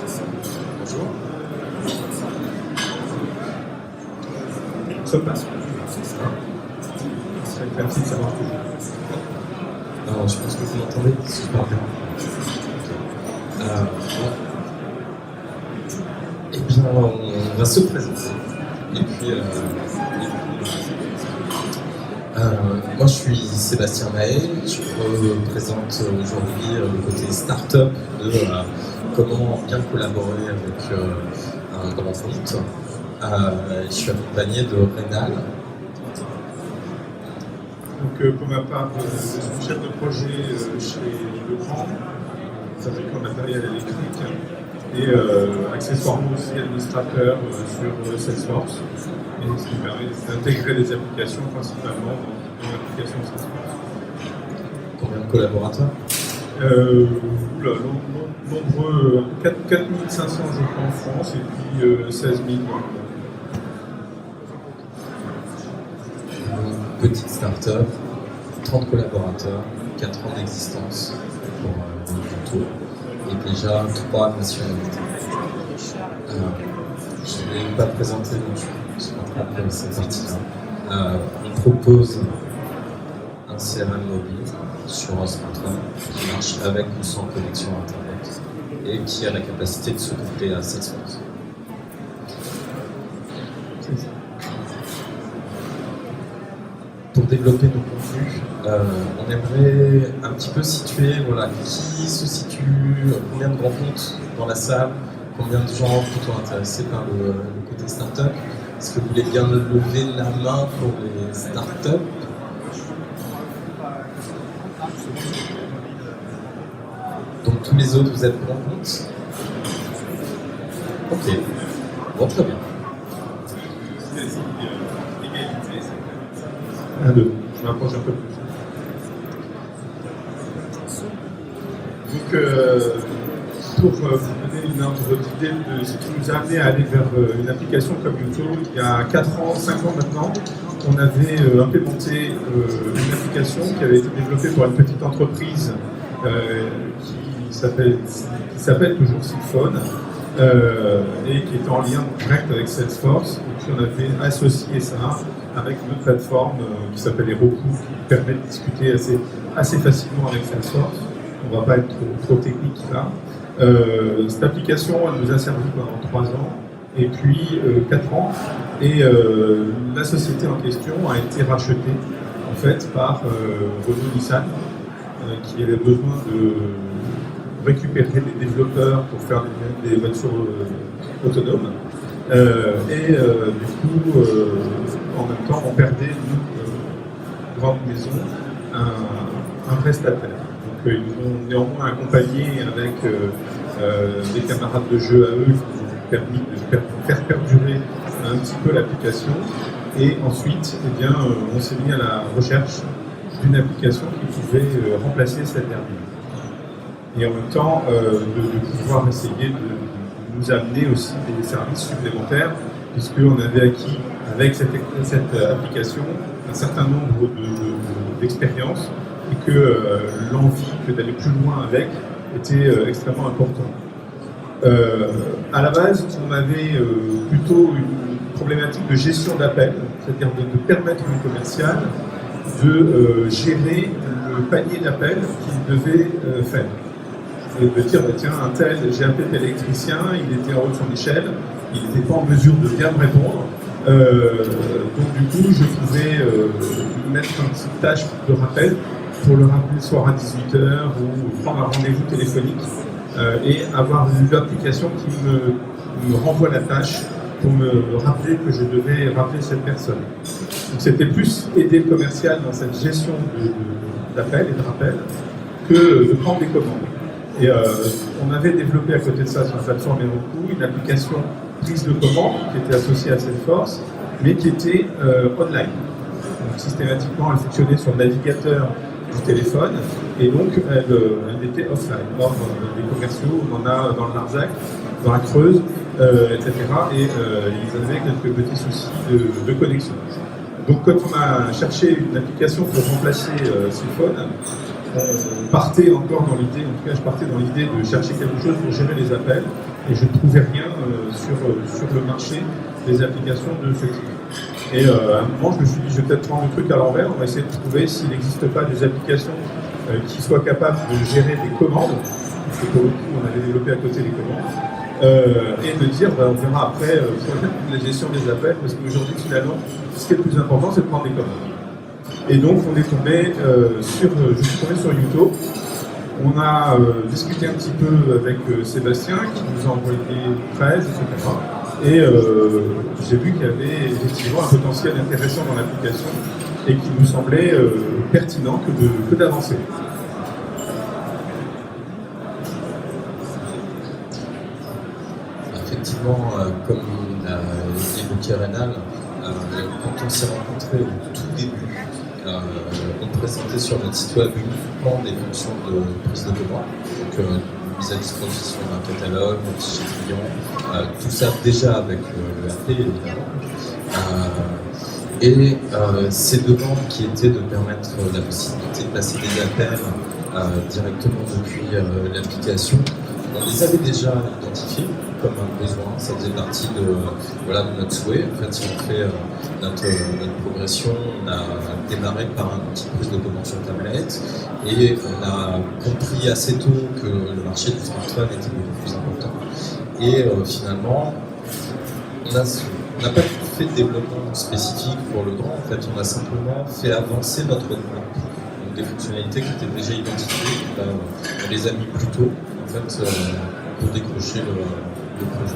Bonjour. Ça passe. Merci de savoir toujours. Alors, je pense que vous m'entendez super bien. Eh bien, on va se présenter. Et puis, moi, je suis Sébastien Mahé. Je représente aujourd'hui le côté start-up de comment bien collaborer avec un grand compte. Je suis accompagné de Rénal. Donc, pour ma part, je suis chef de projet chez Legrand, fabricant de matériel électrique, et accessoirement aussi administrateur sur Salesforce, et ce qui permet d'intégrer des applications principalement dans l'application Salesforce. Combien de collaborateurs? Nombreux, 4500 je crois en France, et puis 16 000 dans le monde. Petite start-up, 30 collaborateurs, 4 ans d'existence pour le tour, et déjà 3 nationalités. Je ne vais pas présenter, donc je rattrape cette partie-là. On propose un CRM mobile sur un smartphone qui marche avec ou sans connexion Internet et qui a la capacité de se connecter à Salesforce. Pour développer nos contenus, on aimerait un petit peu situer qui se situe, combien de grands comptes dans la salle, combien de gens plutôt intéressés par le côté start-up. Est-ce que vous voulez bien lever la main pour les start-up? Donc tous les autres, vous êtes grands comptes? Ok, bon, très bien. Je m'approche un peu plus. Donc, pour vous donner une ordre d'idée de ce qui nous a amené à aller vers une application comme YouTube, il y a 4 ans, 5 ans maintenant, on avait implémenté une application qui avait été développée pour une petite entreprise qui s'appelle toujours Symphone et qui est en lien direct avec Salesforce. Et puis on avait associé ça avec une autre plateforme qui s'appelle Heroku, qui permet de discuter assez facilement avec Salesforce. On ne va pas être trop technique là. Cette application, elle nous a servi pendant 3 ans, et puis 4 ans, et la société en question a été rachetée en fait par Renault-Nissan, qui avait besoin de récupérer des développeurs pour faire des voitures autonomes. Du coup, en même temps, on perdait, nous, grande maison, un prestataire. Donc, ils nous ont néanmoins accompagnés avec des camarades de jeu à eux qui nous ont permis de faire perdurer un petit peu l'application. Et ensuite, eh bien, on s'est mis à la recherche d'une application qui pouvait remplacer cette dernière. Et en même temps, de pouvoir essayer de nous amener aussi des services supplémentaires, puisqu'on avait acquis avec cette application un certain nombre d'expériences et que l'envie d'aller plus loin avec était extrêmement importante. À la base, on avait plutôt une problématique de gestion d'appels, c'est-à-dire de permettre au commercial de gérer le panier d'appels qu'il devait faire. Et de dire, tiens, un tel, j'ai appelé tel électricien, il était en haut de son échelle, il n'était pas en mesure de bien me répondre. Donc du coup, je pouvais mettre une petite tâche de rappel pour le rappeler le soir à 18h ou prendre un rendez-vous téléphonique et avoir une application qui me renvoie la tâche pour me rappeler que je devais rappeler cette personne. Donc c'était plus aider le commercial dans cette gestion d'appel et de rappel que de prendre des commandes. Et on avait développé à côté de ça sur la plateforme Heroku une application prise de commande qui était associée à Salesforce, mais qui était online. Donc systématiquement, elle fonctionnait sur le navigateur du téléphone, et donc elle était offline. Or, des commerciaux, on en a dans le Larzac, dans la Creuse, etc. Et ils avaient quelques petits soucis de connexion. Donc quand on a cherché une application pour remplacer Symphone, on partait encore dans l'idée, en tout cas je partais dans l'idée de chercher quelque chose pour gérer les appels, et je ne trouvais rien sur le marché des applications de ce type. Et à un moment, je me suis dit, je vais peut-être prendre le truc à l'envers, on va essayer de trouver s'il n'existe pas des applications qui soient capables de gérer des commandes, parce que pour le coup, on avait développé à côté les commandes, et de dire, on verra après pour la gestion des appels, parce qu'aujourd'hui, finalement, ce qui est le plus important, c'est de prendre des commandes. Et donc, je suis tombé sur YouTube. On a discuté un petit peu avec Sébastien, qui nous a envoyé 13, etc. Et j'ai vu qu'il y avait effectivement un potentiel intéressant dans l'application et qu'il nous semblait pertinent que d'avancer. Effectivement, comme l'a évoqué Rénal, quand on s'est rencontrés au tout début, on présentait sur notre site web uniquement des fonctions de prise de commande, donc mise à disposition d'un catalogue, un fichier client, tout ça déjà avec le RP évidemment. Et ces demandes qui étaient de permettre la possibilité de passer des appels directement depuis l'application, on les avait déjà identifiés comme un besoin, ça faisait partie de notre souhait. En fait, si on fait notre progression, on a démarré par un outil de prise de commande sur tablette et on a compris assez tôt que le marché du smartphone était beaucoup plus important. Et finalement, on n'a pas fait de développement spécifique pour le grand, en fait, on a simplement fait avancer notre roadmap. Donc des fonctionnalités qui étaient déjà identifiées, on les a mis plus tôt, en fait, pour décrocher le projet.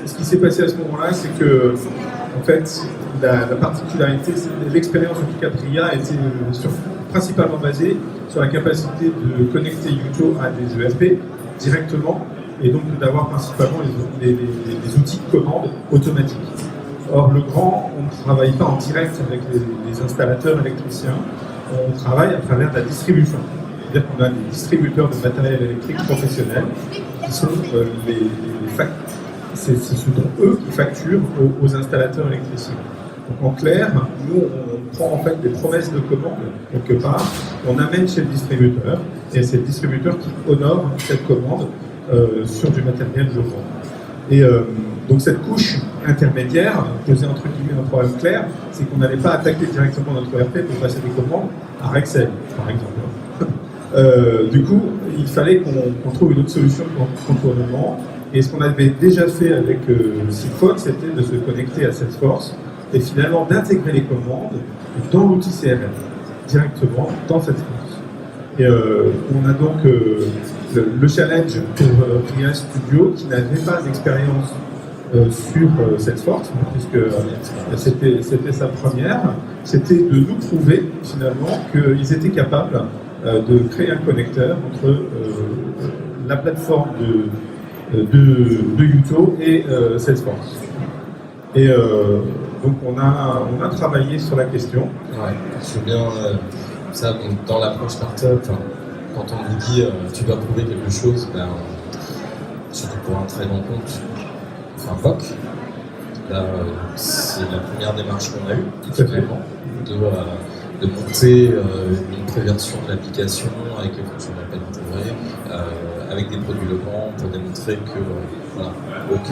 Ce qui s'est passé à ce moment-là, c'est que, en fait, la particularité, l'expérience en tout cas Priya était principalement basée sur la capacité de connecter Yuto à des ERP directement et donc d'avoir principalement les outils de commande automatiques. Or, le grand, on ne travaille pas en direct avec les installateurs électriciens, on travaille à travers la distribution. C'est-à-dire qu'on a des distributeurs de matériel électrique professionnels qui sont ce sont eux qui facturent aux installateurs électriciens. Donc en clair, nous on prend en fait des promesses de commande quelque part, on amène chez le distributeur et c'est le distributeur qui honore cette commande sur du matériel de vente. Et donc cette couche intermédiaire posait entre guillemets un problème clair, c'est qu'on n'allait pas attaquer directement notre ERP pour passer des commandes à Rexel, par exemple. Du coup, il fallait qu'on trouve une autre solution de contournement. Et ce qu'on avait déjà fait avec Sigfox, c'était de se connecter à Salesforce et finalement d'intégrer les commandes dans l'outil CRM, directement dans Salesforce. Et on a donc le challenge pour Priya Studio qui n'avait pas d'expérience sur Salesforce, puisque c'était sa première, c'était de nous prouver finalement qu'ils étaient capables de créer un connecteur entre la plateforme de Yuto et Salesforce. Et donc on a travaillé sur la question. Ouais, c'est bien ça. Dans l'approche startup, quand on vous dit tu dois prouver quelque chose, surtout pour un très grand compte, enfin POC, là c'est la première démarche qu'on a eue, finalement, de monter une préversion de l'application avec les fonctions d'appel intégrées, avec des produits locaux pour démontrer que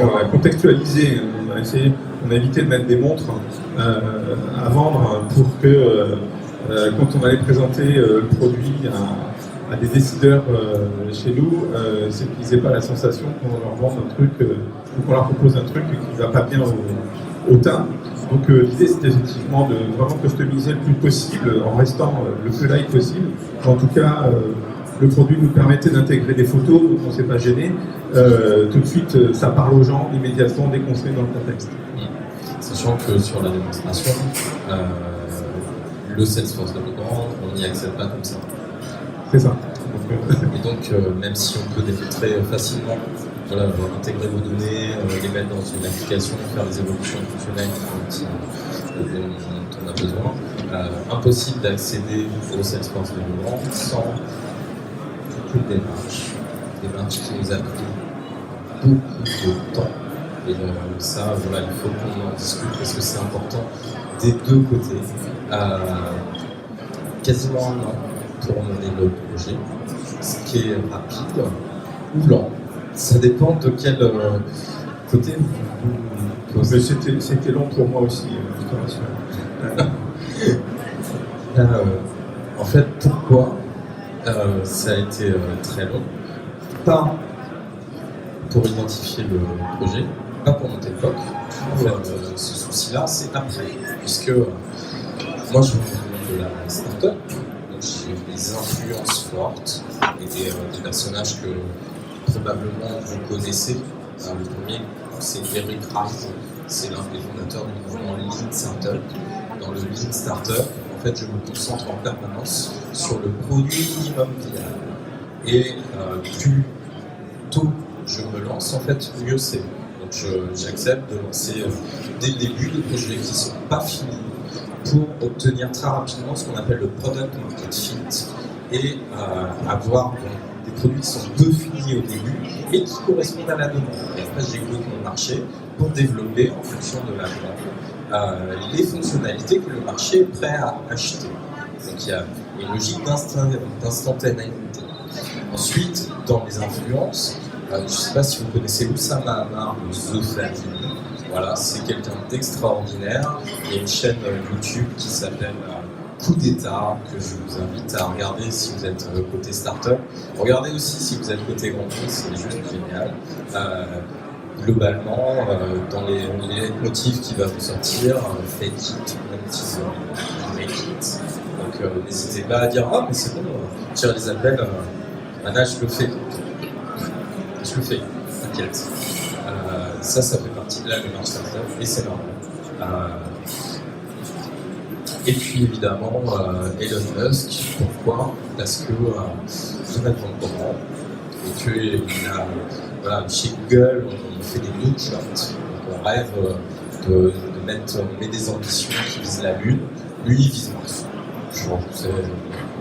on a contextualisé, on a évité de mettre des montres à vendre pour que quand on allait présenter le produit à des décideurs chez nous, c'est qu'ils n'aient pas la sensation qu'on leur vende un truc ou qu'on leur propose un truc qui ne va pas bien au teint. Donc l'idée c'était effectivement de vraiment customiser le plus possible en restant le plus light possible. En tout cas, le produit nous permettait d'intégrer des photos, donc on ne s'est pas gêné. Tout de suite, ça parle aux gens immédiatement dès qu'on se met dans le contexte. Sachant que sur la démonstration, le Salesforce de grand, on n'y accède pas comme ça. C'est ça. Et donc, même si on peut démontrer facilement, intégrer vos données, les mettre dans une application, faire des évolutions fonctionnelles dont on a besoin, impossible d'accéder au Salesforce de grand sans toute une démarche qui nous a pris beaucoup de temps. Et ça, il faut qu'on en discute parce que c'est important des deux côtés. Quasiment un an pour mener le projet. ce qui est rapide ou lent. Ça dépend de quel côté vous posez. Mais c'était long pour moi aussi, je te rassure. En fait, pourquoi ça a été très long? Pas pour identifier le projet, pas pour monter le POC. En fait, ce souci-là, c'est après. Puisque moi, je viens de la startup, donc j'ai des influences fortes et des personnages que probablement vous connaissez. Le premier, c'est Eric Rice, c'est l'un des fondateurs du mouvement Lean Startup. Dans le Lean Startup, en fait, je me concentre en permanence sur le produit minimum viable. Et plus tôt je me lance, en fait, mieux c'est. Donc j'accepte de lancer dès le début des projets qui ne sont pas finis pour obtenir très rapidement ce qu'on appelle le product market fit et avoir des produits qui sont peu finis au début et qui correspondent à la demande. Et après, j'écoute mon marché pour développer en fonction de la demande les fonctionnalités que le marché est prêt à acheter. Donc il y a une logique d'instantanéité. Ensuite, dans les influences, je ne sais pas si vous connaissez Oussama Ammar de The Family. Voilà, c'est quelqu'un d'extraordinaire. Il y a une chaîne YouTube qui s'appelle Coup d'État, que je vous invite à regarder si vous êtes côté startup. Regardez aussi si vous êtes côté grand compte, c'est juste génial. Globalement, dans les motifs qui va vous sortir, fake it, make it. Donc n'hésitez pas à dire ah mais c'est bon, tire les appels, là je le fais. Je le fais, t'inquiète. Ça fait partie de la démarche startup et c'est normal. Et puis évidemment, Elon Musk, pourquoi? Parce que Jonathan Coran, et que chez Google, on fait des moonshot. Donc on rêve de met des ambitions qui visent la Lune. Lui, il vise Mars.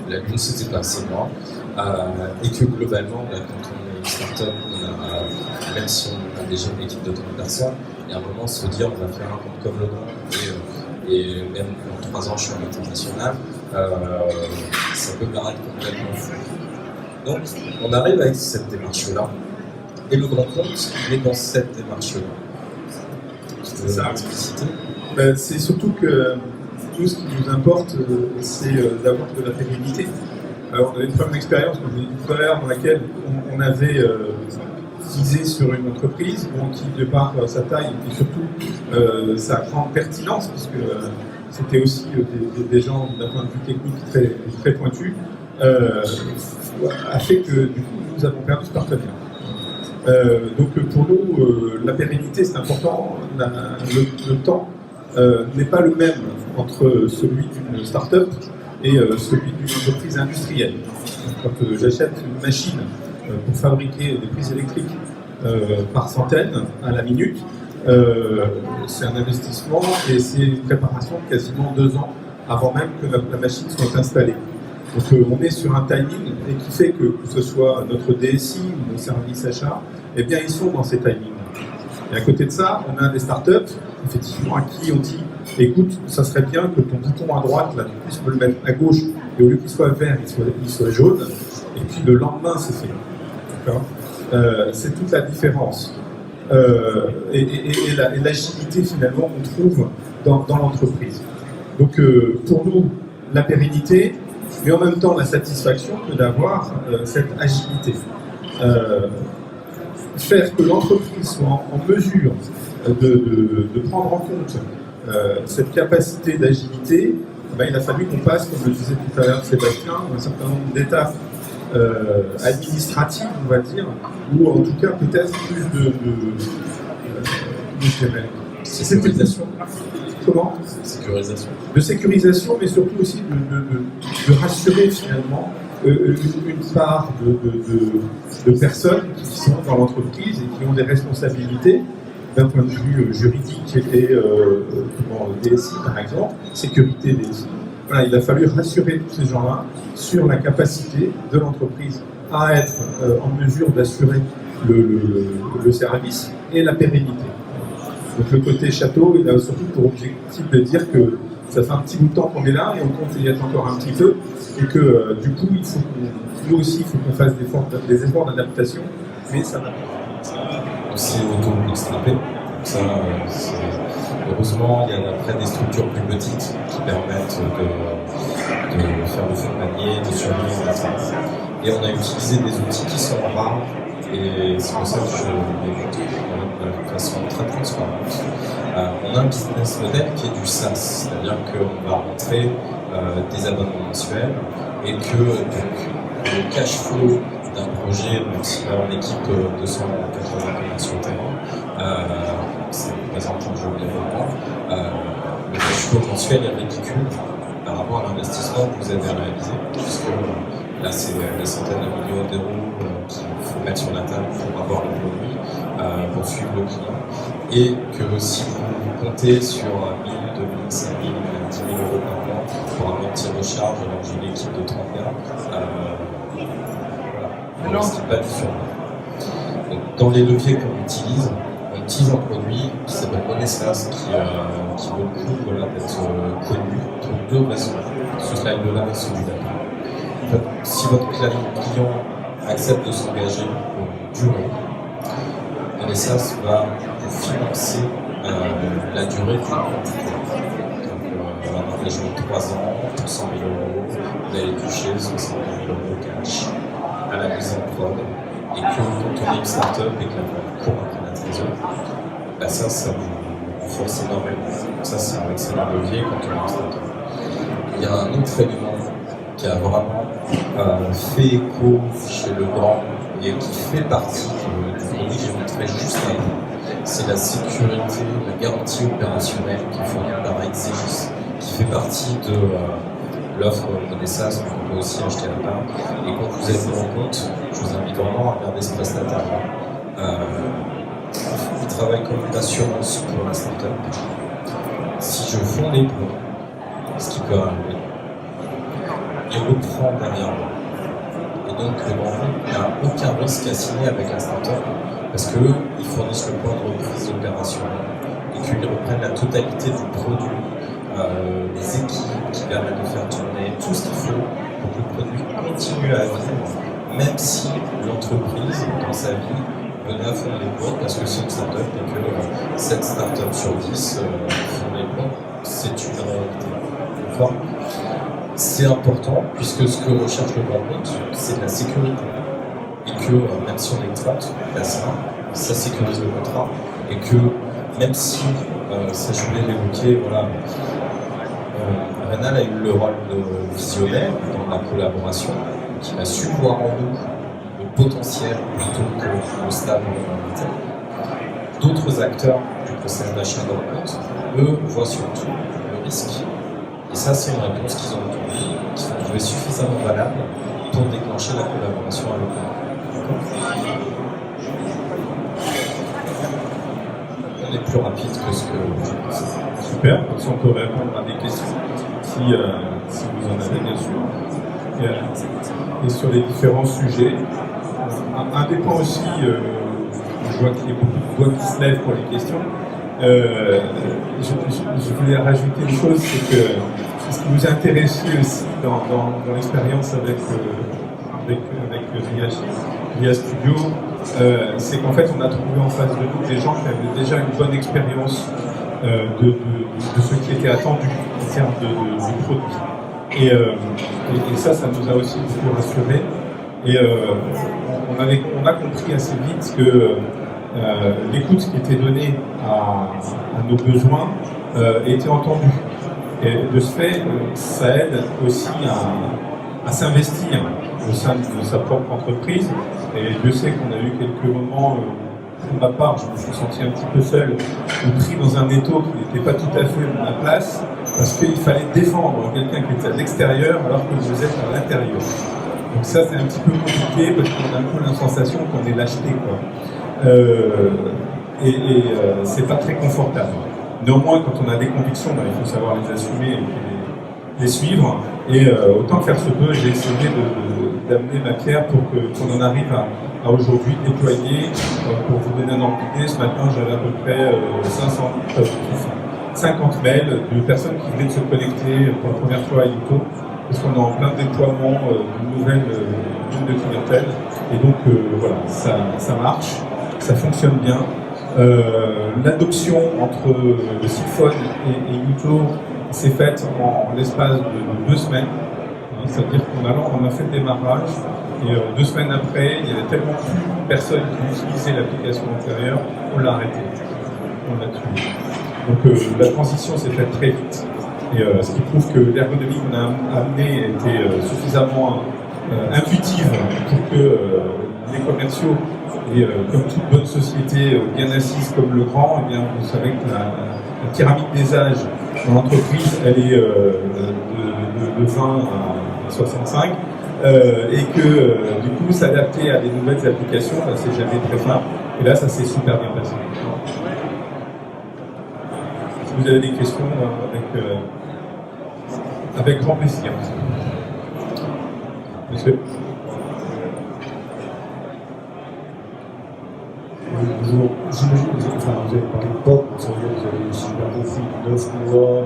La Lune, c'était pas assez loin. Et que globalement, quand on est une startup, même si on a déjà une équipe de 30 personnes, il y a un moment se dire on va faire un compte comme le grand et même dans 3 ans je suis à l'international, ça peut paraître complètement fou. Donc on arrive avec cette démarche-là et le grand compte est dans cette démarche-là. C'est ça. C'est surtout que nous, ce qui nous importe, c'est d'avoir de la pérennité. Alors, on avait une première expérience, comme je l'ai dit tout à l'heure, dans laquelle on avait misé sur une entreprise qui, de par sa taille et surtout sa grande pertinence, puisque c'était aussi des gens d'un point de vue technique très, très pointus, a fait que du coup nous avons perdu ce partenaire. Donc pour nous, la pérennité c'est important, le temps n'est pas le même entre celui d'une start-up et celui d'une entreprise industrielle. Quand j'achète une machine pour fabriquer des prises électriques par centaines à la minute, c'est un investissement et c'est une préparation de quasiment 2 ans avant même que la machine soit installée. Donc on est sur un timing et qui fait que ce soit notre DSI ou nos services achats, eh bien ils sont dans ces timings. Et à côté de ça, on a des startups, effectivement, à qui on dit écoute, ça serait bien que ton bouton à droite, là, tu puisses me le mettre à gauche et au lieu qu'il soit vert, il soit jaune, et puis le lendemain c'est fait. D'accord ? C'est toute la différence. Et l'agilité finalement qu'on trouve dans l'entreprise. Donc pour nous, la pérennité, mais en même temps la satisfaction que d'avoir cette agilité. Faire que l'entreprise soit en mesure de prendre en compte cette capacité d'agilité, il a fallu qu'on passe, comme le disait tout à l'heure Sébastien, un certain nombre d'étapes administratives, on va dire, ou en tout cas peut-être plus de sécurisation. Comment ? Sécurisation. De sécurisation, mais surtout aussi de rassurer finalement une part de personnes qui sont dans l'entreprise et qui ont des responsabilités d'un point de vue juridique et DSI par exemple, sécurité DSI. Voilà, il a fallu rassurer tous ces gens-là sur la capacité de l'entreprise à être en mesure d'assurer le service et la pérennité. Donc le côté château, il a surtout pour objectif de dire que ça fait un petit bout de temps qu'on est là et on compte y être encore un petit peu, et que du coup, nous aussi, il faut qu'on fasse des efforts d'adaptation, mais ça va. C'est auto-bootstrapé. Ça, heureusement, il y a après des structures plus petites qui permettent de faire le fond de panier, de survivre à ça. Et on a utilisé des outils qui sont rares, et c'est pour ça que je les montre de façon très transparente. On a un business model qui est du SaaS, c'est-à-dire qu'on va rentrer des abonnements mensuels et que donc, le cash flow d'un projet, même s'il va avoir une équipe de 280 sur le terrain, ça représente un jeu de développement, le cash flow mensuel est ridicule par rapport à l'investissement que vous avez réalisé, puisque là c'est des centaines de millions d'euros qu'il faut mettre sur la table pour avoir le produit, pour suivre le client, et que si vous comptez sur 1000, 2000, 5000, 10 000 euros par mois pour amortir vos charges, alors j'ai une équipe de 30 gars, on n'investit pas différemment. Donc, dans les leviers qu'on utilise, on utilise un produit qui s'appelle Oneslas, qui vaut le coup d'être connu pour deux raisons. Ce slide-là et celui-là. En fait, si votre client accepte de s'engager pour une durée, Oneslas va vous financer la durée du contrat. Donc, un engagement de 3 ans, pour 100 000 euros, vous allez toucher 60 000 euros cash à la mise en prod, et que quand on est une start-up et que la court après la trésorerie, bah ça vous renforce énormément. Donc ça, c'est un excellent levier quand on est une start-up. Il y a un autre élément qui a vraiment fait écho chez Legrand et qui fait partie du produit que j'ai montré juste avant. C'est la sécurité, la garantie opérationnelle qui est fournie par Exegis, qui fait partie de l'offre Oneslas, qu'on peut aussi acheter à la part. Et quand vous êtes en compte, je vous invite vraiment à regarder ce prestataire. Il travaille comme une assurance pour la startup. Si je fonds les points, ce qui peut arriver, il reprend derrière moi. Et donc le grand compte n'a aucun risque à signer avec la startup parce qu'eux, ils fournissent le point de reprise opérationnelle et qu'ils reprennent la totalité du produit, les équipes qui permettent de faire tourner tout ce qu'il faut pour que le produit continue à vivre, même si l'entreprise, dans sa vie, venait à fondre les plombs parce que c'est une start-up et que 7 start-up sur 10 font les plombs, c'est une réalité. D'accord ? C'est important puisque ce que recherche le grand compte, c'est de la sécurité. Et que même si on est 30, ça sécurise le contrat. Et que même si, ça je voulais l'évoquer, voilà, Rénal a eu le rôle de visionnaire dans la collaboration, qui a su voir en nous le potentiel plutôt que le stade où on était. D'autres acteurs du processus d'achat de compte, eux, voient surtout le risque. Et ça, c'est une réponse qu'ils ont trouvée, qui sont trouvées suffisamment valables pour déclencher la collaboration avec eux. On est plus rapide que ce que je pensais. Super, si on peut répondre à des questions, si vous en avez bien sûr. Et sur les différents sujets, un des points aussi, je vois qu'il y a beaucoup de voix qui se lèvent pour les questions. Je voulais rajouter une chose, c'est que ce qui nous a intéressé aussi dans l'expérience avec RIA Studio, c'est qu'en fait on a trouvé en face de nous des gens qui avaient déjà une bonne expérience de ce qui était attendu en termes de produit. Et ça nous a aussi beaucoup rassurés. Et on a compris assez vite que l'écoute qui était donnée à nos besoins était entendue. Et de ce fait, ça aide aussi à s'investir au sein de sa propre entreprise. Et je sais qu'on a eu quelques moments, pour ma part, je me suis senti un petit peu seul, ou pris dans un étau qui n'était pas tout à fait à ma place, parce qu'il fallait défendre quelqu'un qui était à l'extérieur alors que vous êtes à l'intérieur. Donc ça, c'est un petit peu compliqué parce qu'on a un peu la sensation qu'on est lâcheté, quoi. C'est pas très confortable. Néanmoins, quand on a des convictions, il faut savoir les assumer et les suivre. Et autant que faire se peut, j'ai essayé d'amener ma pierre pour qu'on en arrive à aujourd'hui déployer. Pour vous donner un ordre d'idée, ce matin, j'avais à peu près 500 50 mails de personnes qui venaient de se connecter pour la première fois à Yuto, parce qu'on est en plein déploiement d'une nouvelle ligne de clientèle. Et donc voilà, ça marche, ça fonctionne bien. L'adoption entre le site phone et Yuto s'est faite en l'espace de 2 semaines. C'est-à-dire qu'on a fait le démarrage et 2 semaines après, il y avait tellement plus de personnes qui utilisaient l'application antérieure, on l'a arrêté, on l'a tué. Donc la transition s'est faite très vite et ce qui prouve que l'ergonomie qu'on a amenée était suffisamment intuitive pour que les commerciaux et comme toute bonne société bien assise comme le grand, eh bien, vous savez que la pyramide des âges dans l'entreprise, elle est de 20 à 65 et que du coup s'adapter à des nouvelles applications, c'est jamais très simple. Et là, ça s'est super bien passé. Si vous avez des questions, avec grand plaisir. Monsieur. Bonjour, j'imagine que vous avez parlé de POC, vous avez aussi bien compris 9 mois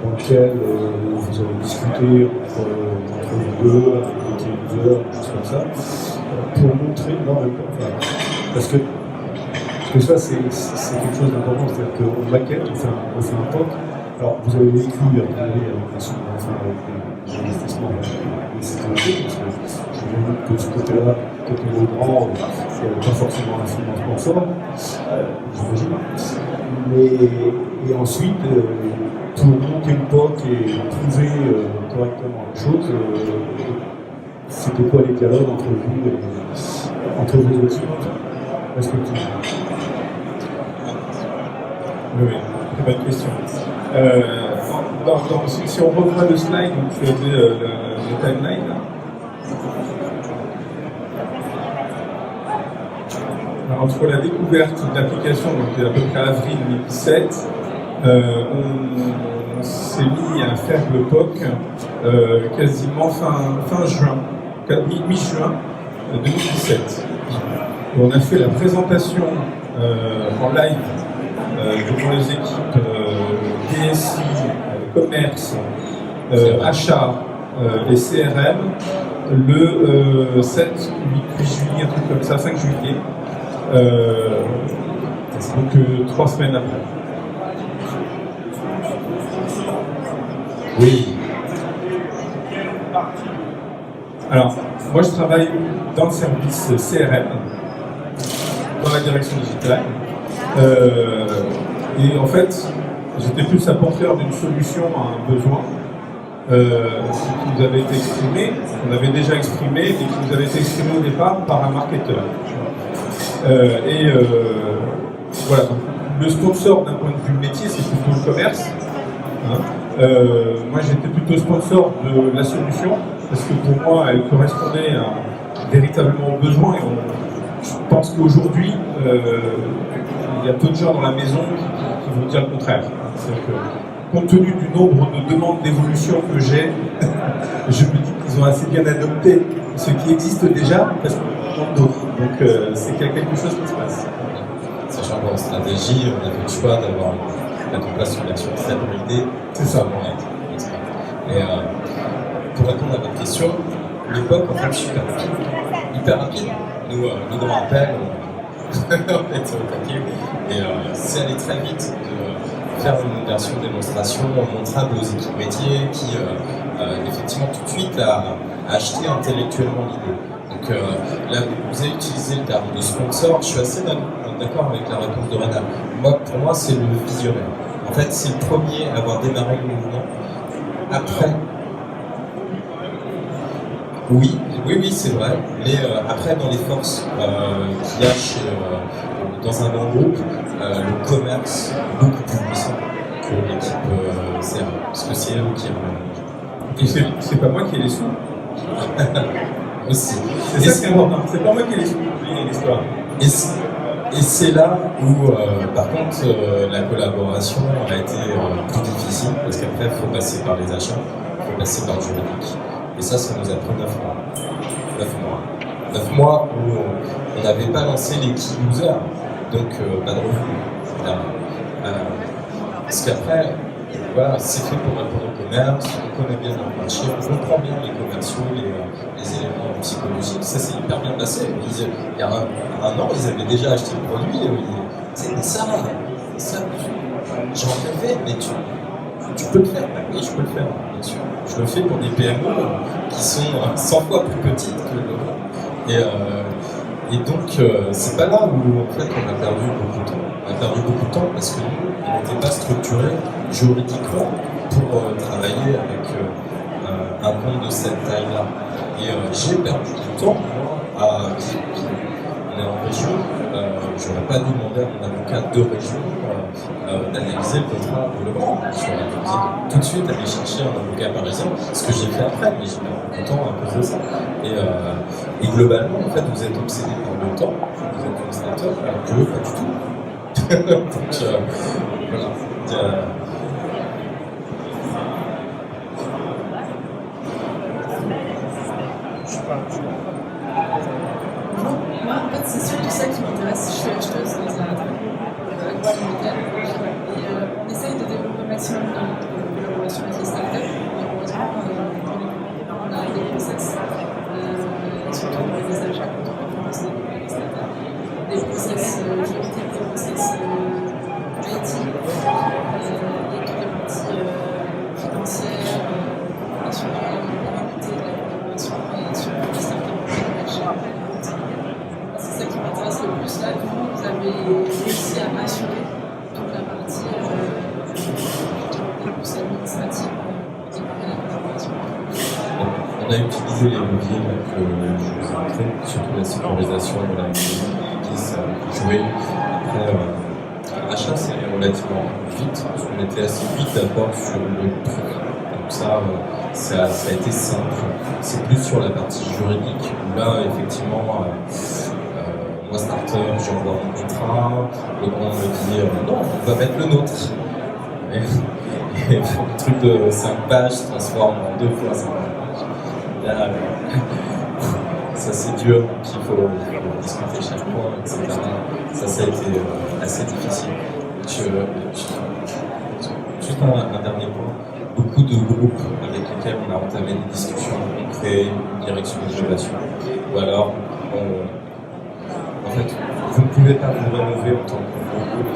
dans lequel vous avez discuté entre vous deux, avec les key users, des choses comme ça, pour montrer, parce que ça c'est quelque chose d'important, c'est-à-dire qu'on maquette, on fait un POC. Alors vous avez vécu avec les investissements de sécurité, parce que j'imagine que de ce côté-là, côté le grand, il n'y avait pas forcément un financement fort, j'imagine. Et ensuite, pour monter le POC et prouver correctement les choses, c'était quoi les dialogues entre vous et entre vos équipes respectives? Oui, très bonne question. Si on revoit le slide où tu avais le timeline, là. Alors, entre la découverte de l'application, donc à peu près avril 2017, on s'est mis à faire le POC quasiment fin juin, mi-juin 2017. Et on a fait la présentation en live devant les équipes DSI, commerce, achat et CRM le 7, 8 juillet, un truc comme ça, 5 juillet. Donc 3 semaines après. Oui. Alors, moi je travaille dans le service CRM, dans la direction digitale. Et en fait, j'étais plus apporteur d'une solution à un besoin qui nous avait été exprimé, qu'on avait déjà exprimé et qui nous avait été exprimé au départ par un marketeur. Voilà, donc, le sponsor d'un point de vue métier, c'est plutôt le commerce. Moi, j'étais plutôt sponsor de la solution parce que pour moi, elle correspondait véritablement aux besoins. Et je pense qu'aujourd'hui, il y a peu de gens dans la maison qui vont dire le contraire. C'est-à-dire que, compte tenu du nombre de demandes d'évolution que j'ai, je me dis qu'ils ont assez bien adopté ce qui existe déjà parce qu'on en d'autres. Donc, c'est qu'il y a quelque chose qui se passe. Sachant qu'en stratégie, on a fait le choix d'avoir mettre en place une action très validée. C'est ça. Et pour répondre à votre question, le POC en fait super rapide, hyper rapide. Nous, le grand appel, on est au paquet. Et c'est aller très vite de faire une version de démonstration montrable aux équipes métiers qui, effectivement, tout de suite a acheté intellectuellement l'idée. Donc là, vous avez utilisé le terme de sponsor. Je suis assez d'accord avec la réponse de Renan. Pour moi, c'est le visionnaire. En fait, c'est le premier à avoir démarré le mouvement. Après, oui, c'est vrai. Mais après, dans les forces qu'il y a dans un grand groupe, le commerce est beaucoup plus puissant que l'équipe CRM. Parce que c'est eux qui ont. Et c'est pas moi qui ai les sous. Aussi. C'est ça qui est important. C'est pas moi qui ai les sous pour l'histoire. Et c'est là où, par contre, la collaboration a été plus difficile, parce qu'après, il faut passer par les achats, il faut passer par le juridique. Et ça nous a pris 9 mois. 9 mois où on n'avait pas lancé les key users, donc pas de revenus. Parce qu'après, voilà, c'est fait pour répondre au commerce, on connaît bien notre marché, on comprend bien les commerciaux, les éléments psychologiques, ça c'est hyper bien passé. Il y a un an, ils avaient déjà acheté le produit, mais ça, j'en rêvais, mais tu peux le faire. Oui, je peux le faire, bien sûr. Je le fais pour des PME qui sont 100 fois plus petites que le et donc, c'est pas là où en fait on a perdu beaucoup de temps. On a perdu beaucoup de temps parce que nous, on n'était pas structuré juridiquement pour travailler avec un compte de cette taille-là. Et j'ai perdu du temps, moi, on est en région, j'aurais pas dû demander à mon avocat de région d'analyser le contrat pour le grand. J'aurais dû tout de suite aller chercher un avocat parisien, ce que j'ai fait après, mais j'ai perdu du temps à cause de ça. Et globalement, en fait, vous êtes obsédé par le temps, vous êtes administrateur, alors que pas du tout. Donc, voilà. Moi, en fait, c'est surtout ça qui m'intéresse. Je suis acheteuse dans un agroalimentaire et on essaye de développer un maximum de collaboration avec les startups. On a des process, surtout pour les achats quand on commence à développer les startups, des process juridiques, des process IT, et toute la partie financière, assurer la pérennité de la collaboration et sur les startups. C'est ça qui m'intéresse le plus là, comment vous avez réussi à m'assurer toute la partie plus administrative pour démarrer la collaboration. On a utilisé les leviers que je vous ai montrés, surtout la sécurisation de la qui s'est jouée. Après, l'achat c'est relativement vite, parce qu'on était assez vite d'accord sur le truc. Donc ça a été simple. C'est plus sur la partie juridique, où là, effectivement, moi, starter, j'envoie mon contrat, le grand me dit non, on va mettre le nôtre. Et le truc de 5 pages se transforme en 2 fois 5 pages. Là, ça c'est dur, donc il faut discuter chaque point, etc. Ça a été assez difficile. Juste un dernier point. Beaucoup de groupes avec lesquels on a entamé des discussions ont créé une direction d'innovation. Ou alors, en fait, vous ne pouvez pas vous rénover en tant que groupe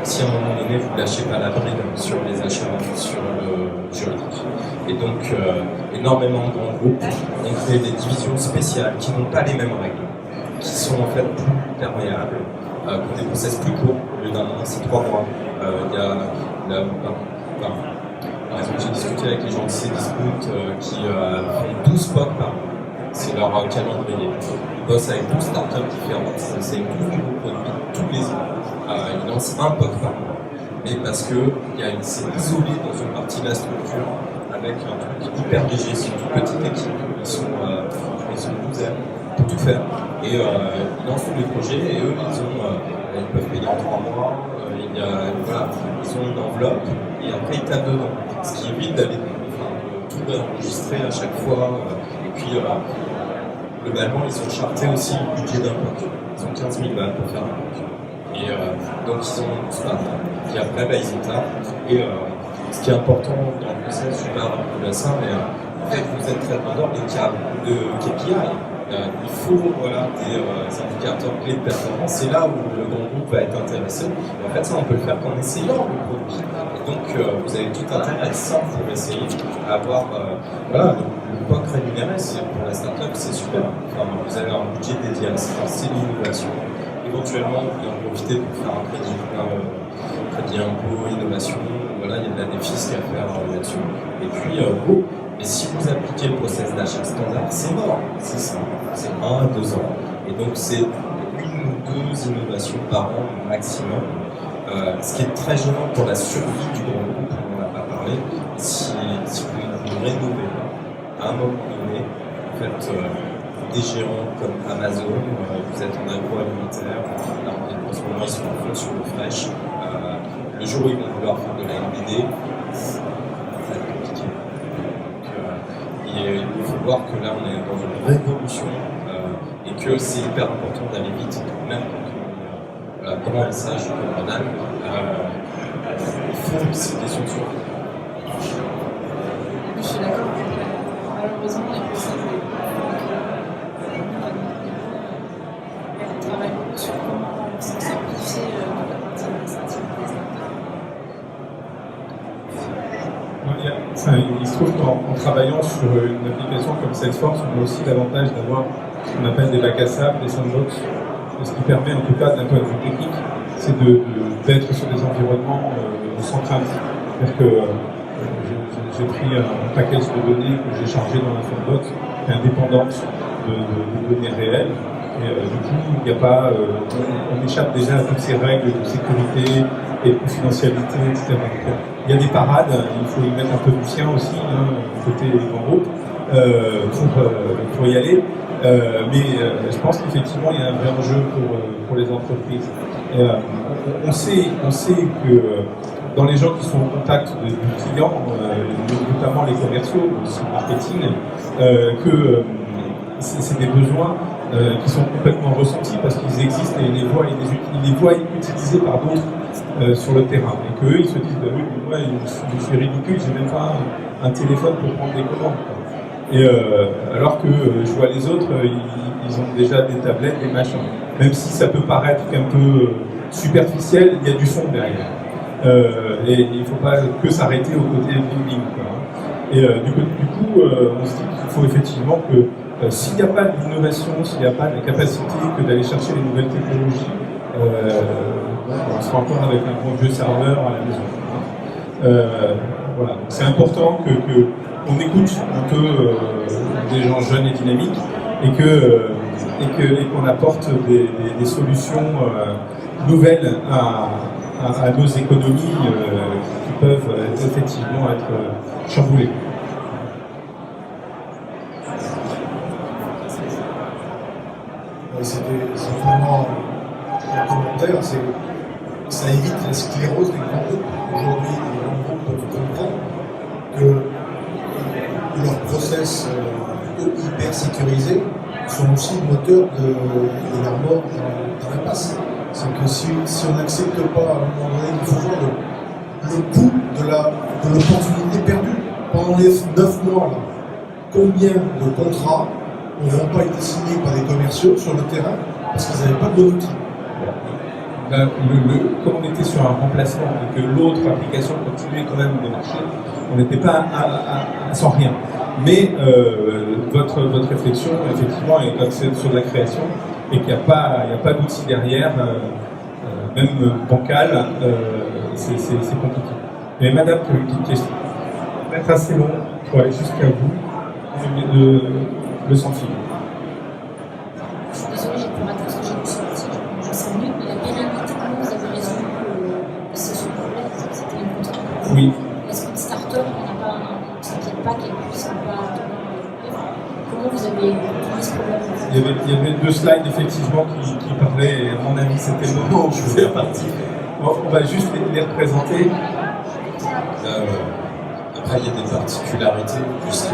si à un moment donné vous ne lâchez pas la bride sur les achats, sur le juridique. Et donc, énormément de grands groupes ont créé des divisions spéciales qui n'ont pas les mêmes règles, qui sont en fait plus perméables, qui ont des process plus courts. Au lieu d'un an, c'est 3 mois. Par exemple, j'ai discuté avec les gens de Cdiscount qui font 12 POC par an. C'est leur calendrier. Ils bossent avec 12 startups différentes. C'est 12 nouveaux produits tous les ans. Ils lancent un POC par mois. Mais parce que c'est isolé dans une partie de la structure avec un truc hyper léger. C'est une toute petite équipe. Ils sont une douzaine pour tout faire. Et ils lancent tous les projets et eux, ils peuvent payer en 3 mois. Ils ont une enveloppe et après ils tapent dedans. Ce qui évite d'aller tout enregistrer à chaque fois. Et puis, globalement, ils ont charté aussi le budget d'un POC. Ils ont 15 000 balles pour faire un POC. Et donc, ils ont tout ça. Puis après, ils ont ça. Et ce qui est important dans le process, je parle un peu de ça, mais en fait, vous êtes très demandeur de KPI. Il faut des indicateurs clés de performance. C'est là où le grand groupe va être intéressé. Et en fait, ça, on peut le faire qu'en essayant le produit. Et donc, vous avez tout intérêt à être simple pour essayer, à avoir le POC rémunéré. Pour la startup, c'est super. Enfin, vous avez un budget dédié à ça, c'est l'innovation. Éventuellement, vous pouvez en profiter pour faire un crédit impôt, innovation. Voilà, il y a de la défisque à faire là-dessus. Et puis, go. Et si vous appliquez le process d'achat standard, c'est mort. C'est ça. C'est 1 à 2 ans. Et donc, c'est 1 ou 2 innovations par an maximum. Ce qui est très gênant pour la survie du grand groupe, on n'en a pas parlé. Si vous ne vous rénovez pas, à un moment donné, en fait, des géants comme Amazon, vous êtes en agroalimentaire, là, en ce moment, ils sont en fond sur le fraîche. Le jour où ils vont vouloir faire de la NBD, ça va être compliqué. Il faut voir que là, on est dans une révolution et que c'est hyper important d'aller vite, même quand on est dans le message du commandant. font ces questions de survie. Je suis d'accord. Malheureusement, les process on travaille beaucoup sur comment simplifier la partie administrative des startups. Il se trouve qu'en travaillant sur une application comme Salesforce, on a aussi l'avantage d'avoir ce qu'on appelle des bacs à sable, des sandbox. Et ce qui permet, en tout cas, d'un point de vue technique, c'est d'être sur des environnements sans crainte. C'est-à-dire que j'ai pris un package de données que j'ai chargé dans la sandbox, qui est indépendante de données réelles. Et du coup, il n'y a pas, on échappe déjà à toutes ces règles de sécurité et de confidentialité, etc. Donc, il y a des parades, il faut y mettre un peu du sien aussi, côté grand groupe, pour y aller. Mais je pense qu'effectivement, il y a un vrai enjeu pour les entreprises. On sait que dans les gens qui sont en contact du client, notamment les commerciaux, aussi le marketing, que c'est des besoins qui sont complètement ressentis parce qu'ils existent et ils les voient utilisés par d'autres sur le terrain. Et qu'eux, ils se disent, bah oui, moi, je suis ridicule, j'ai même pas un téléphone pour prendre des commandes. Et alors que je vois les autres, ils ont déjà des tablettes, des machins. Même si ça peut paraître un peu superficiel, il y a du fond derrière. Et il ne faut pas que s'arrêter au côté bling-bling. Et du coup, on se dit qu'il faut effectivement que s'il n'y a pas d'innovation, s'il n'y a pas de capacité que d'aller chercher les nouvelles technologies, on sera encore avec un bon vieux serveur à la maison. Voilà. C'est important qu'on écoute un peu des gens jeunes et dynamiques et qu'on apporte des solutions nouvelles à nos économies qui peuvent effectivement être chamboulées. C'était simplement un commentaire, ça évite la sclérose des grands groupes. Aujourd'hui, les grands groupes peuvent comprendre que leurs process hyper sécurisés sont aussi le moteur de leur mort dans l'impasse. C'est que si on n'accepte pas à un moment donné, il faut voir le coût de l'opportunité perdue. Pendant les 9 mois, là, combien de contrats n'ont pas été signés par des commerciaux sur le terrain parce qu'ils n'avaient pas de bon outil. Comme on était sur un remplacement et que l'autre application continuait quand même de marcher, on n'était pas sans rien. Mais votre réflexion, effectivement, est comme c'est sur de la création et qu'il n'y a pas d'outil derrière, même bancal, c'est compliqué. Mais madame, une petite question. Ça va être assez long pour aller jusqu'à vous. Le sentiment. Je suis désolée pour la question que j'ai ressentie, je sais mieux, mais la pérennité, vous avez raison que c'est ce problème, c'était une contre-problème. Oui. Est-ce qu'une start-up, on ne s'inquiète pas qu'elle puisse pas tenir. Comment vous avez trouvé ce problème? Il y avait 2 slides effectivement qui parlaient, et à mon avis c'était le moment où je faisais partie. On va juste les représenter. Après, il y a des particularités, puisque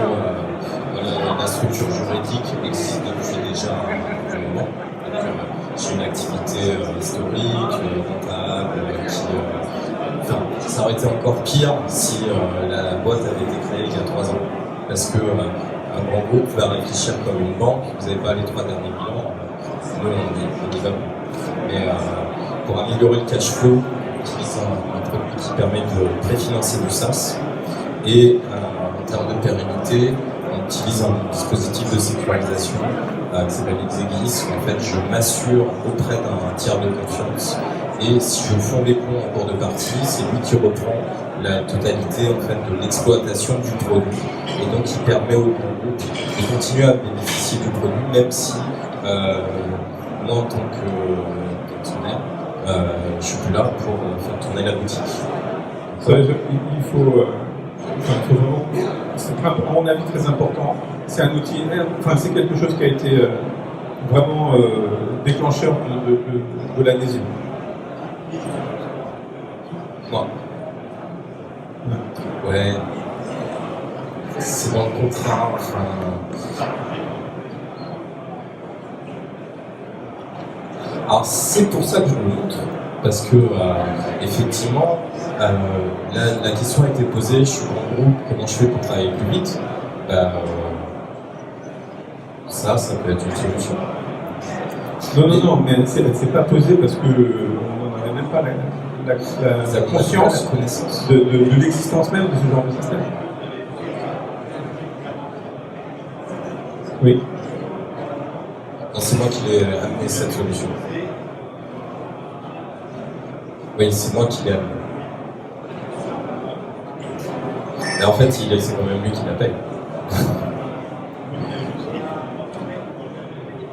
la structure juridique existe depuis déjà un moment. J'ai une activité historique, comptable, ça aurait été encore pire si la boîte avait été créée il y a 3 ans. Parce que un grand groupe va réfléchir comme une banque, vous n'avez pas les 3 derniers bilans, nous on y va. Mais pour améliorer le cash flow, on utilise un produit qui permet de préfinancer du SaaS. Et en termes de pérennité, on utilise un dispositif de sécurisation qui s'appelle Exegis. En fait, je m'assure auprès d'un tiers de confiance. Et si je fonds des ponts en cours de partie, c'est lui qui reprend la totalité en fait, de l'exploitation du produit. Et donc, il permet au grand groupe de continuer à bénéficier du produit, même si moi, en tant qu'actionnaire, je suis plus là pour faire tourner la boutique. Il faut vraiment, c'est à mon avis très important. C'est un outil, c'est quelque chose qui a été vraiment déclencheur de l'adhésion. Non. Ouais. C'est dans le contrat. Alors c'est pour ça que je le montre, parce que effectivement, La question a été posée, je suis en groupe, comment je fais pour travailler plus vite? Ça peut être une solution. Non, mais c'est pas posé parce que on n'en avait même pas la conscience la connaissance. de l'existence même de ce genre de système. Oui. Non, c'est moi qui l'ai amené cette solution. Oui, c'est moi qui l'ai amené. Mais en fait, c'est quand même lui qui la paye.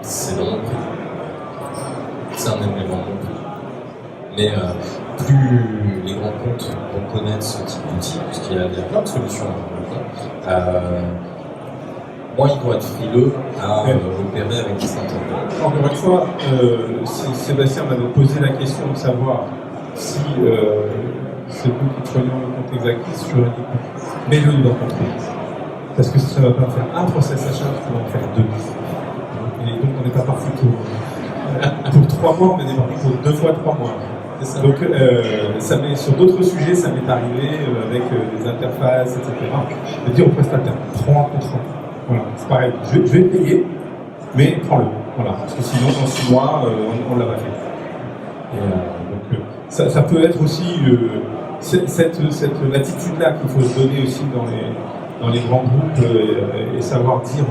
C'est dans mon prix. C'est un élément de mon prix. Mais plus les grands comptes vont connaître ce type d'outils, puisqu'il y a plein de solutions, moins ils vont être frileux à opérer avec des startups. Encore une fois, si Sébastien m'avait posé la question de savoir si c'est vous qui prenions le compte exactif, je lui aurais dit mets-le dans ton compte. Parce que ça ne va pas faire un process achat, ça va en faire 2. Et donc on n'est pas parti pour 3 mois, on est parti pour 2 fois 3 mois. Ça. Donc sur d'autres sujets, ça m'est arrivé avec des interfaces, etc. De dire au prestataire, prends un contrat. Voilà, c'est pareil, je vais le payer, mais prends-le. Voilà, parce que sinon, dans 6 mois, on ne l'a pas fait. Et, donc, ça peut être aussi cette latitude-là qu'il faut se donner aussi dans les grands groupes et savoir dire,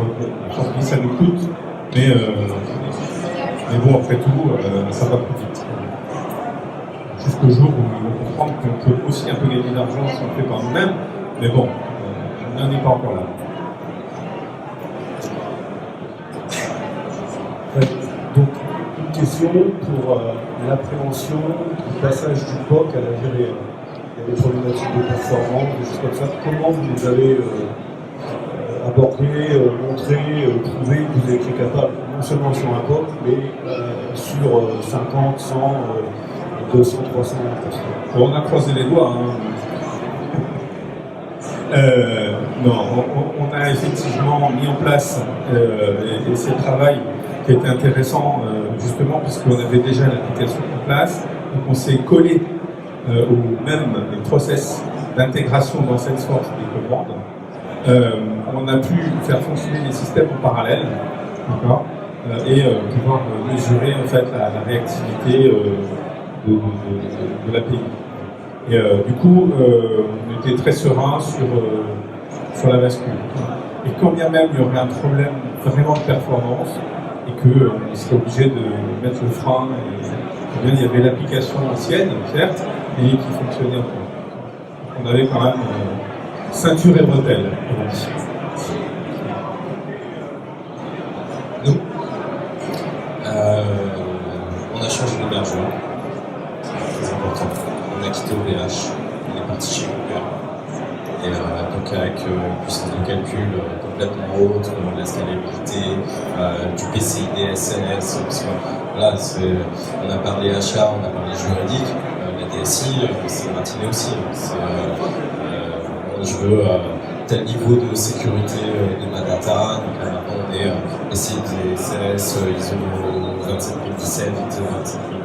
tant pis, ça nous coûte, mais bon, après tout, ça va plus vite. Jusqu'au jour où ils vont comprendre qu'on peut aussi un peu gagner de l'argent si on le fait par nous-mêmes, mais bon, on n'en est pas encore là. Donc, une question pour l'appréhension du passage du POC à la vie réelle. Il y a des problématiques de performance, des choses comme ça. Comment vous les avez abordées, montrées, prouvées que vous étiez capable, non seulement sur un POC, mais sur 50, 100, 200, 300 Bon, on a croisé les doigts. Non, on a effectivement mis en place, et c'est le travail qui a été intéressant, justement, puisqu'on avait déjà l'application en place, donc on s'est collé au même process d'intégration dans Salesforce des commandes. On a pu faire fonctionner les systèmes en parallèle, d'accord, et pouvoir mesurer en fait la réactivité de l'API. Et du coup, on était très serein sur la bascule. Et quand bien même il y aurait un problème vraiment de performance et qu'on serait obligé de mettre le frein, et bien il y avait l'application ancienne, certes, mais qui fonctionnait encore. On avait quand même ceinture et bretelles, comme on dit. Nous, on a changé d'hébergeur. C'est important. On a quitté OVH, on est parti chez Google. Et donc avec une puissance de calcul complètement autre, la scalabilité, du PCI DSS, parce que voilà, on a parlé achat, on a parlé juridique, la DSI, c'est Martinet aussi. Je veux tel niveau de sécurité de ma data, donc là maintenant on est PCI DSS, ISO 27017, ISO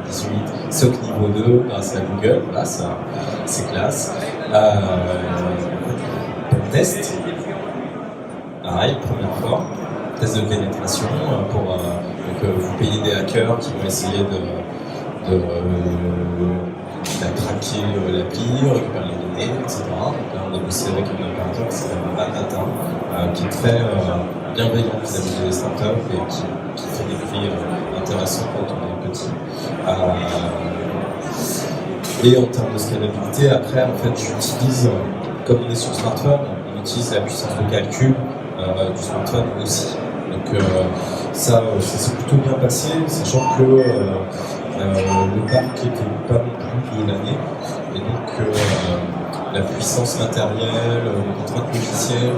27018, SOC niveau 2 grâce à Google, voilà, ça c'est classe. Test, pareil, première fois, test de pénétration pour donc, vous payez des hackers qui vont essayer de craquer l'appli, récupérer les données, etc. Donc là on a bossé avec un opérateur qui s'appelle Batata, qui est très bienveillant vis-à-vis des startups et qui fait des prix intéressants quand on est petit. Et en termes de scalabilité, après en fait j'utilise, comme on est sur smartphone, on utilise la puissance de calcul du smartphone aussi. Donc ça s'est plutôt bien passé, sachant que le parc était pas non plus de l'année. Et donc la puissance matérielle, les contraintes logicielles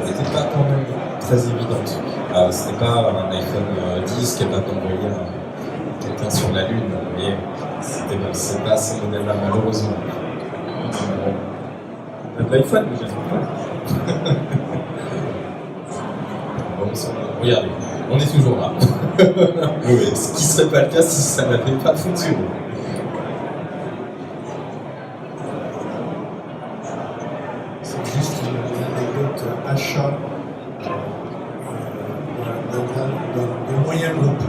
n'étaient pas quand même très évidentes. Ce n'est pas un iPhone 10 qui est capable d'envoyer quelqu'un sur la Lune, mais c'est pas ce modèle-là malheureusement. On a de l'iPhone, mais je ne sais pas. Regardez, on est toujours là. Ce qui ne serait pas le cas si ça n'avait pas fonctionné. achat d'un moyen groupe.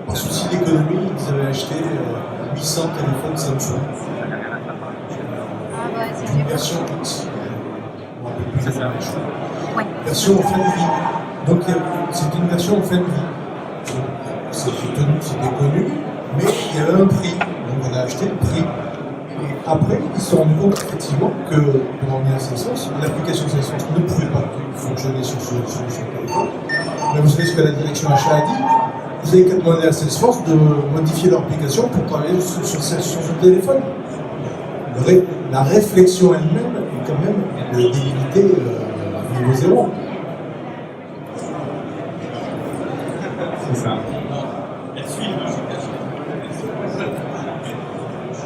Par souci d'économie, ils avaient acheté 800 téléphones Samsung. Une version X. C'est ça. Version en fin de vie. Donc c'est une version en fin de vie. C'était connu, mais il y avait un prix. Donc on a acheté le prix. Et après, ils se sont rendus compte effectivement que pour emmener à Salesforce, l'application Salesforce ne pouvait pas fonctionner sur ce téléphone. Mais vous savez ce que la direction achat a dit? Vous avez qu'à demander à Salesforce de modifier leur application pour travailler sur ce téléphone. La réflexion elle-même est quand même d'éviter niveau 0. C'est ça.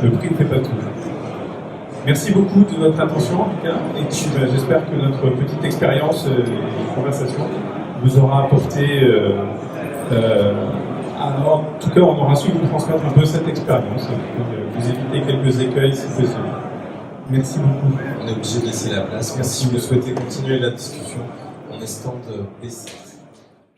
Le prix ne fait pas tout. Merci beaucoup de votre attention en tout cas, et puis j'espère que notre petite expérience et conversation vous aura apporté. Alors, en tout cas, on aura su vous transmettre un peu cette expérience, et puis, vous éviter quelques écueils si possible. Merci beaucoup. On est obligé de laisser la place. Si vous souhaitez continuer la discussion, on est stand PC.